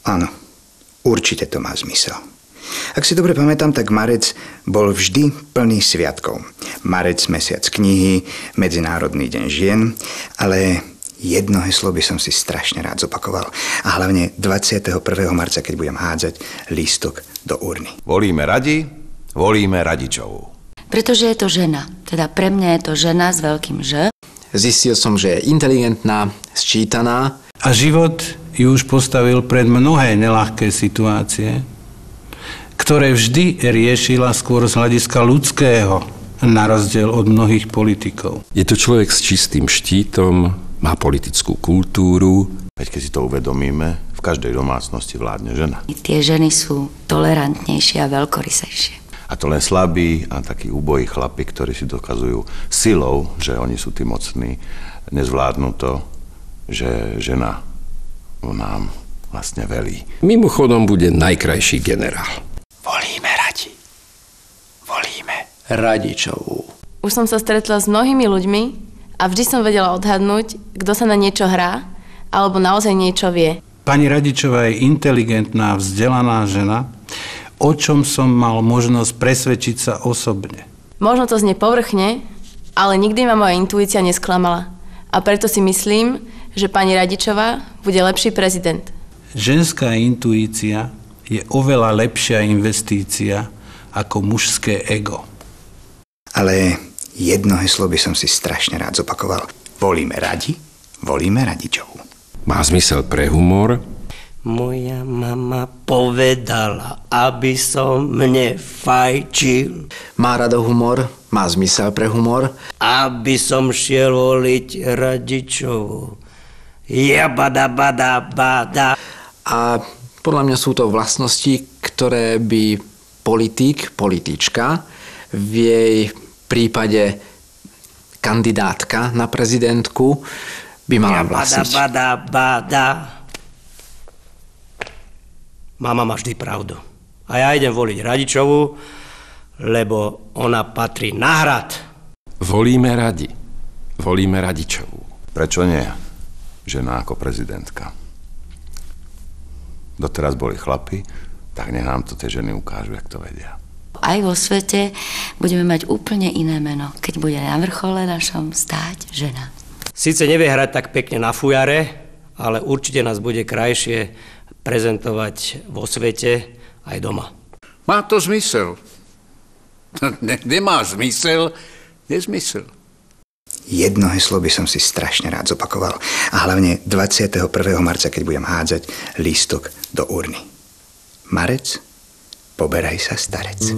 Áno, určite to má zmysel. Ak si dobre pamätám, tak marec bol vždy plný sviatkov. Marec, mesiac knihy, Medzinárodný deň žien, ale jedno heslo by som si strašne rád zopakoval. A hlavne 21. marca, keď budem hádzať lístok do urny. Volíme Radi, volíme Radičovú. Pretože je to žena. Teda pre mňa je to žena s veľkým Ž. Zistil som, že je inteligentná, sčítaná. A život ju už postavil pred mnohé neľahké situácie, ktoré vždy riešila skôr z hľadiska ľudského, na rozdiel od mnohých politikov. Je to človek s čistým štítom, má politickú kultúru. Veď keď si to uvedomíme, v každej domácnosti vládne žena. Tie ženy sú tolerantnejšie a veľkorysejšie. A to len slabí a takí ubojí chlapi, ktorí si dokazujú silou, že oni sú tí mocní, nezvládnu to, že žena nám vlastne velí. Mimochodom bude najkrajší generál. Volíme Radi. Volíme Radičovú. Už som sa stretla s mnohými ľuďmi a vždy som vedela odhadnúť, kto sa na niečo hrá, alebo naozaj niečo vie. Pani Radičová je inteligentná, vzdelaná žena, o čom som mal možnosť presvedčiť sa osobne. Možno to znie povrchne, ale nikdy ma moja intuícia nesklamala. A preto si myslím, že pani Radičová bude lepší prezident. Ženská intuícia je oveľa lepšia investícia ako mužské ego. Ale jedno heslo by som si strašne rád zopakoval. Volíme Radi, volíme Radičovú. Má zmysel pre humor. Moja mama povedala, aby som mne fajčil. Má rado humor, má zmysel pre humor. Aby som šiel voliť Radičovú. Jabada. A podľa mňa sú to vlastnosti, ktoré by politička v jej prípade kandidátka na prezidentku by mala vlastniť. Jabada. Mama má vždy pravdu. A ja idem voliť Radičovú, lebo ona patrí na hrad. Volíme Radi. Volíme Radičovú. Prečo nie? Žena ako prezidentka. Doteraz boli chlapi, tak nech nám to tie ženy ukážu, jak to vedia. Aj vo svete budeme mať úplne iné meno, keď bude na vrchole našom stáť žena. Sice nevie hrať tak pekne na fujare, ale určite nás bude krajšie prezentovať vo svete aj doma. Má to zmysel. Nemá zmysel, nezmysel. Jedno heslo by som si strašne rád zopakoval. A hlavne 21. marca, keď budem hádzať lístok do urny. Marec, poberaj sa, starec.